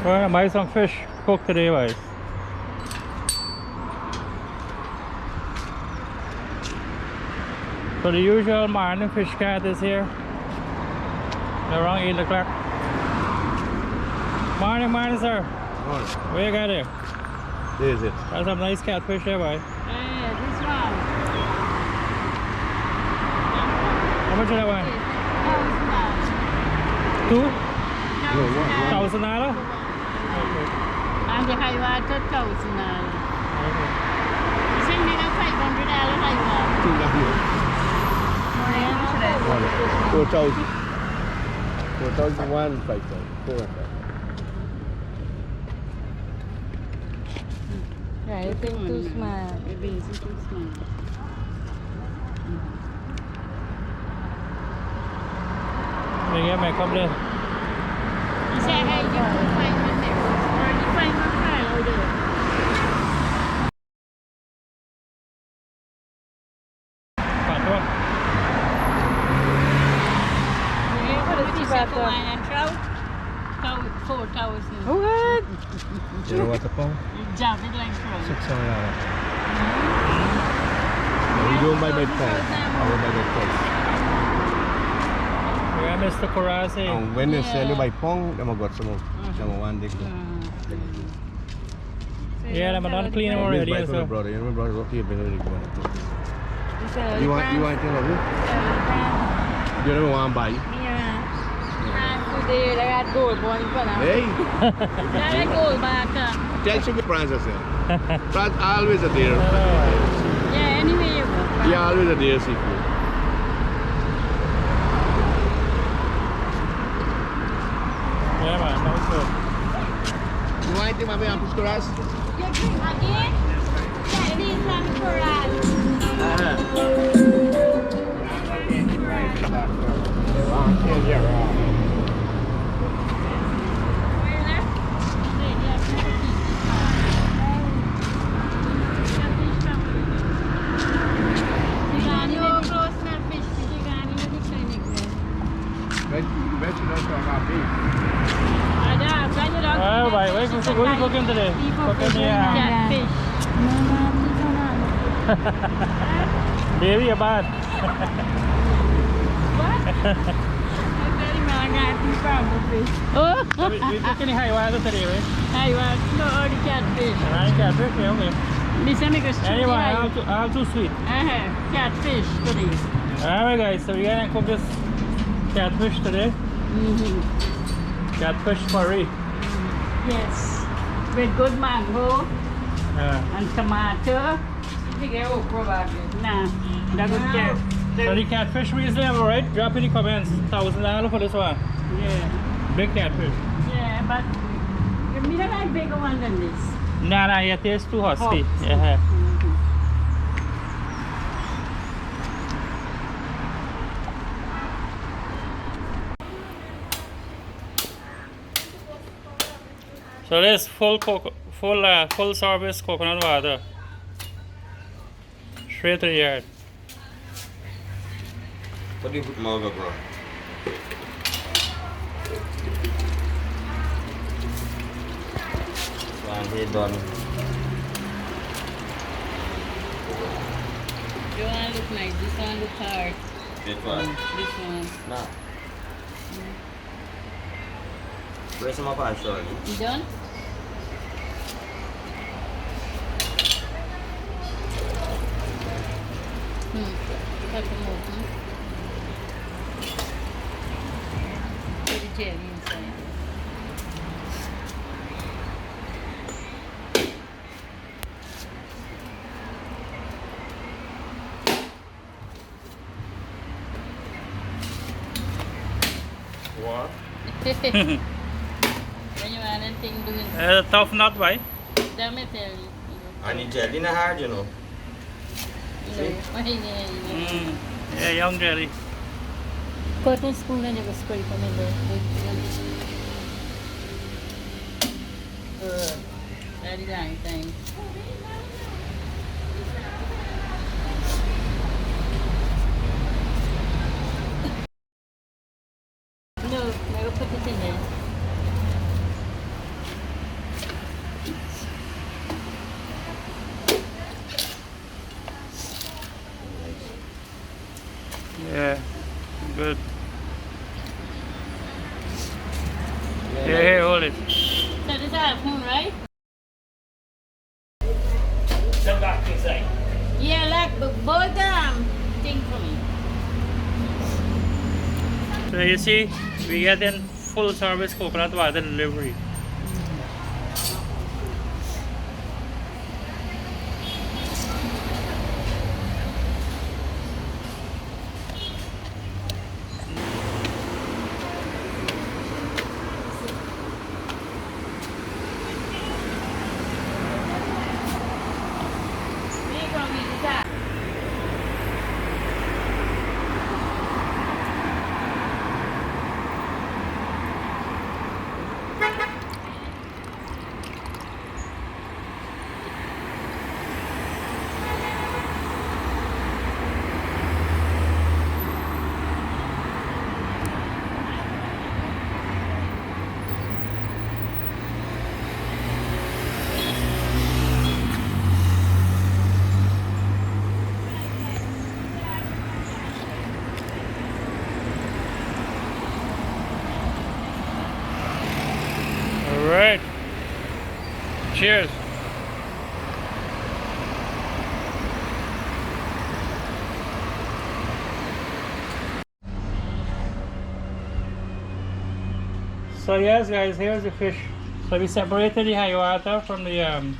We're gonna buy some fish cooked today, guys. So the usual morning fish cart is here around 8 o'clock. Morning, sir. Morning. Where you got it? This is it. Got some nice catfish there, boy. Yeah, this one. How much is that one? $2,000? Okay. And the high water, $1,000. You send me the $500 high water. 4,000. 4,001, 5,000. 4,000. Yeah, I think too small. Maybe it's too small. Bigyan may couple. You say, hey, you put $500 there. Or you $500 there. Patro. Wine and trout, 4,000. What? You know what the pound? You jump it like trout. $600. We don't buy by pound. I will buy by price. We got Mr. Kurase. And when they sell you by pound, they got some one day. Yeah, I'm not clean them already. Buy So. from my brother. You know my brother okay, but you You want to know who? You don't want to buy? Today, I got gold one for now. Hey! I got gold back. Tell some France as well. France always a deer. Yeah, anyway you go. Yeah, always a deer seafood. Yeah, man, that's good. You want anything, my man, for us? You drink again? Yeah, it is one for Oh, boy, what are you cooking today? Cooking Catfish. Baby, you're bad. Oh, So we're cooking high water today, right? I was no only catfish. Right, catfish, yeah, okay. This one because Anyway, I'll too sweet. catfish today. Alright, guys, so we're gonna cook this catfish today. Catfish curry. Yes, with good mango Yeah. and tomato. Nah, that good cat. So the catfish reasonable, right? Drop in the comments. $1,000 for this one. Yeah, Big catfish. yeah, but you don't like bigger one than this. Nah, it tastes too husky. Hot. Yeah. So this full service coconut water. Straight to the yard. What do you put more bro? One day done. You want to look nice. This one look hard. This one? This one. Nah. Where's some of our show? You done? Cut them open. Put the jelly inside. What? When you want anything doing, Tough nut, right? let me tell you. And it's jelly not hard, you know. Yeah, young jelly. Cut a spoon and you go scrape them in there. That is long time. No, I will put it in there. Yeah, good. Here, hold it. So this is our phone, right? Send back inside. Yeah, like both thing for me. So you see, we get in full service coconut water delivery. Where from me is that? Alright. Cheers. So yes guys, here's the fish. So we separated the high water from the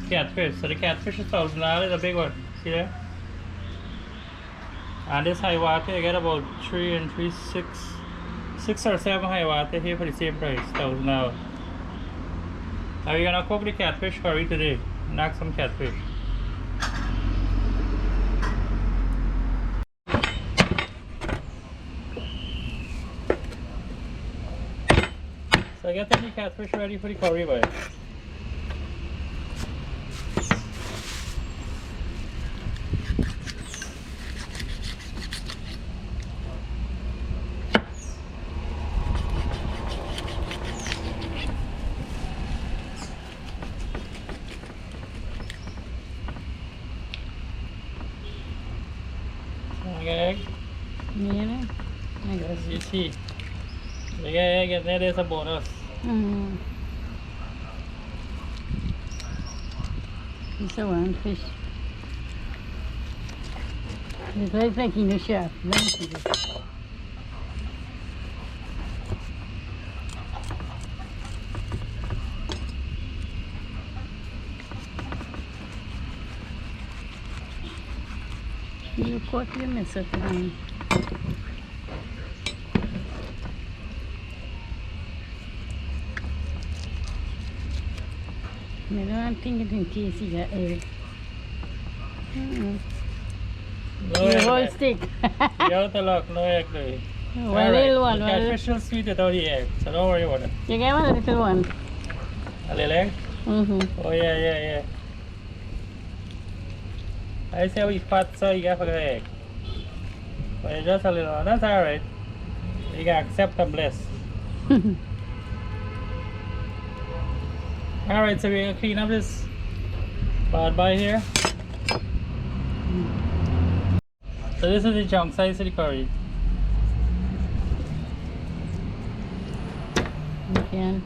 catfish. So the catfish is $1,000, the big one. See there? And this high water you get about 3 and 3, 6 or 7 high water here for the same price, $1,000. Now we're gonna cook the catfish curry today. Knock some catfish. So get the catfish ready for the curry, boy. Egg. Yeah. Yes, you see. The egg and that is a bonus. It's a one fish. It looks like in the shop. You caught your mess up behind. I don't think it in case you got egg. No The egg. whole stick. You have to look, no egg there. One little one. The One catfish will sweet without the egg, so don't worry about it. You get one little one. A little egg? Mm-hmm. Oh yeah. I say we fat, so you got for the egg. But it's just a little one, that's alright. You can accept and bless. Alright, so we're gonna clean up this bad boy here. So this is the junk size of the curry. You can.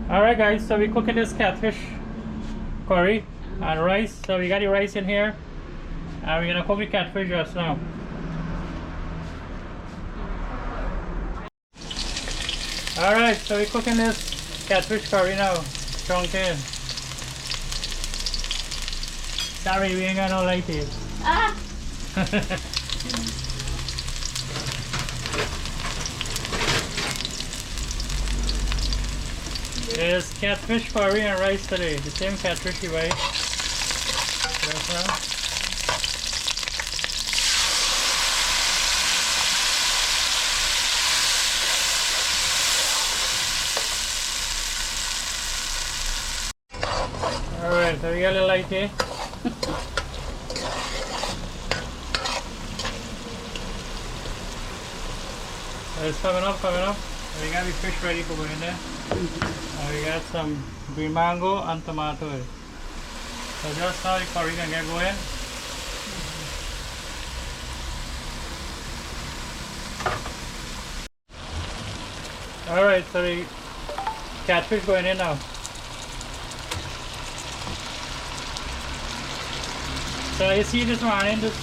Alright guys, so we're cooking this catfish curry and rice. So we got the rice in here and we're gonna cook the catfish just now. Alright, so we're cooking this catfish curry now. Chunky. Sorry, we ain't got no light here. Ah! There's catfish curry and rice today. The same catfish you buy. Just now. Alright, so we got a little light here. It's coming up. We got the fish ready for going in there. We got some green mango and tomato. So just now the curry can get going. Alright, so the catfish going in now. So you see this morning, this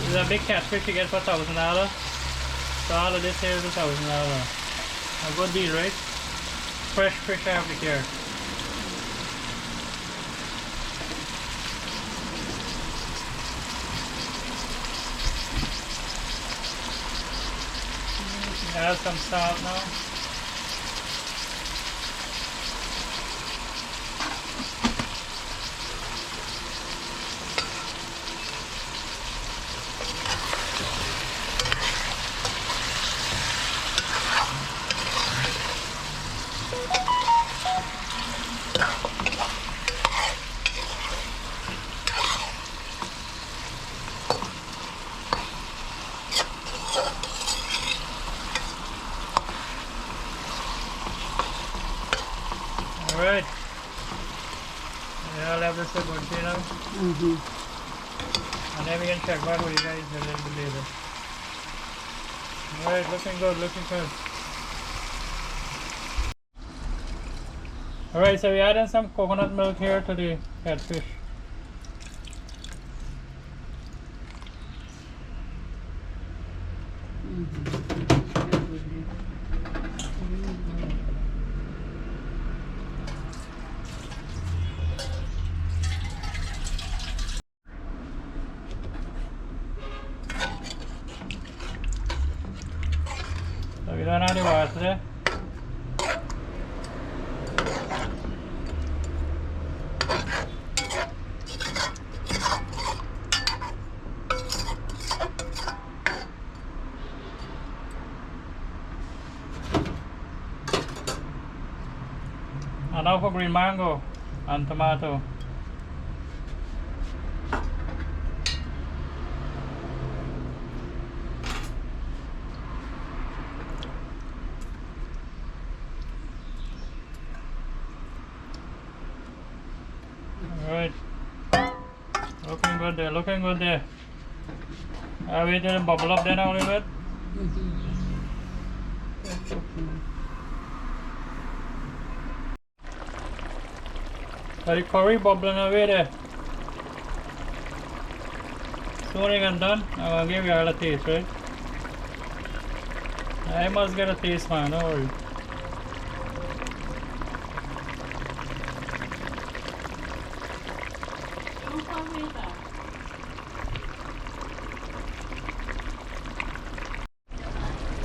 is a big catfish you get for $1,000. So all of this here is $1,000. A good deal, right? Fresh fish out of here. Add some salt now. Alright. Yeah, I'll have this a good clean up. And then we can check back with you guys a little bit later. Alright, looking good, looking good. Alright, so we added some coconut milk here to the catfish. So we don't have the water there. And now for green mango and tomato. Alright, looking good there, looking good there. I'll wait till it bubble up then a little bit. So the curry bubbling away there. Soon it gets done, I'm gonna give you all a taste, right? I must get a taste, man, don't worry.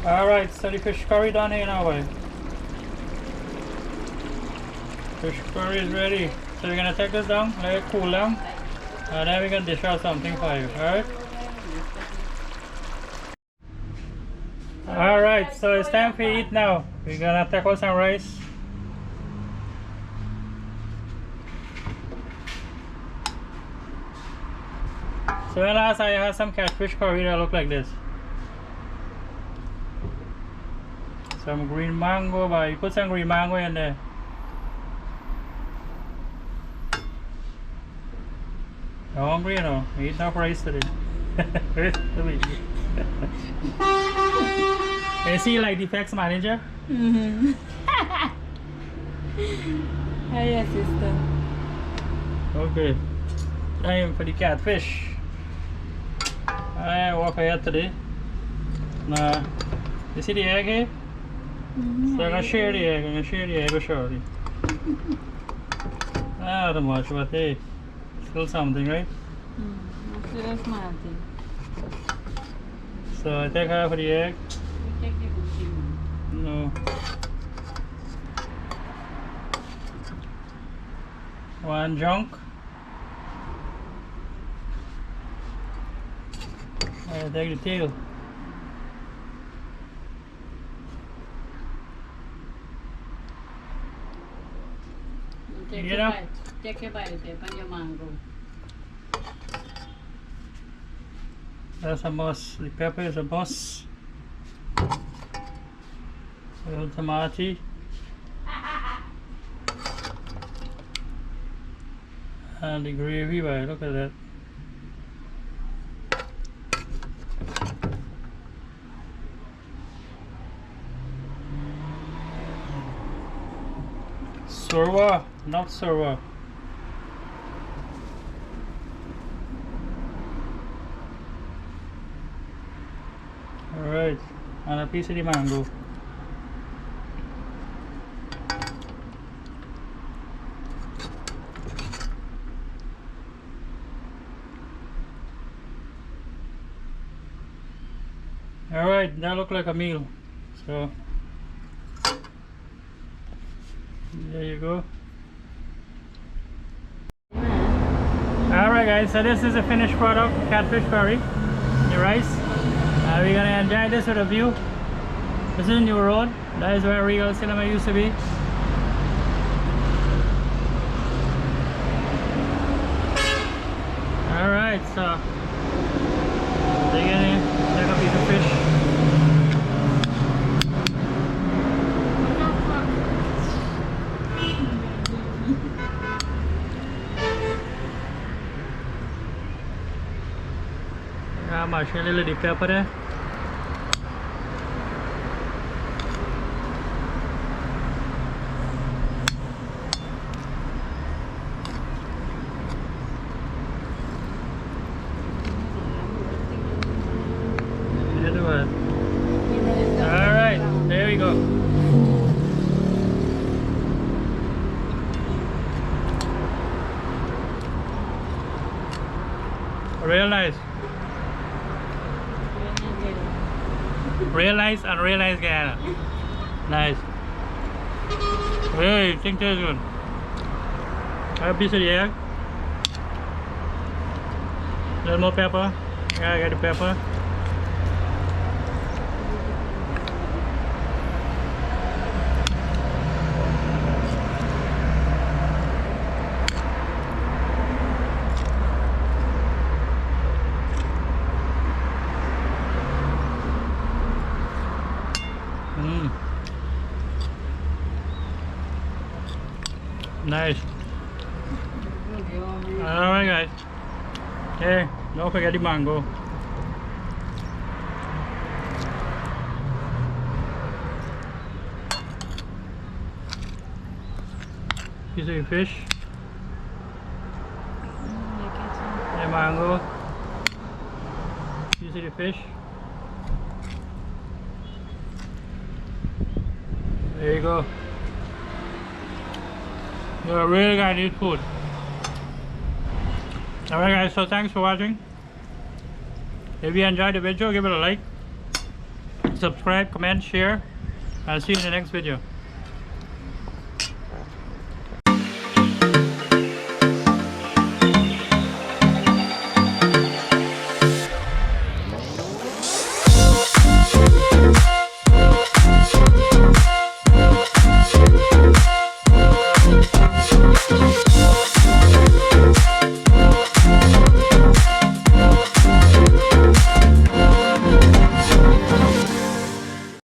Alright, so the fish curry done here now, boy. Fish curry is ready. So we're gonna take this down, let it cool down, and then we can dish out something for you, alright? Alright, so it's time for eat now. We're gonna take out some rice. So when last I had some catfish curry that look like this. Some green mango, but you put some green mango in there. You're hungry, you know? You eat enough rice today. You see, like the effects manager? Hiya, sister. Okay. Time for the catfish. I walk here today. Now, you see the egg here? So I'm gonna share the egg. I'm gonna share the egg with Shorty. Not much, but hey, still something, right? Still smarting. So I take half of the egg. We take the bushing. No. One junk. I take the tail. Take a bite. Take a bite there, on your mango. That's a must. The pepper is a must. A little tomato. And the gravy, right? Look at that. Surwa, not surwa. Alright, and a piece of the mango. Alright, that look like a meal. So there you go. Alright guys, so this is the finished product, catfish curry, the rice. We're gonna enjoy this with a view. This is a new road. That is where Regal Cinema used to be. Alright, so dig in, take a piece of fish. Mash a little pepper there. Alright, there we go. Real nice. Real nice and real nice Guyana. Nice. Hey, think that's good. Have a piece of the egg. A little more pepper. Yeah, I got the pepper. Nice. Alright guys. Hey, don't forget the mango. Piece of fish. The mango. Piece of the fish. There you go. You're really gonna need food. Alright guys, so thanks for watching. If you enjoyed the video, give it a like, subscribe, comment, share. I'll see you in the next video.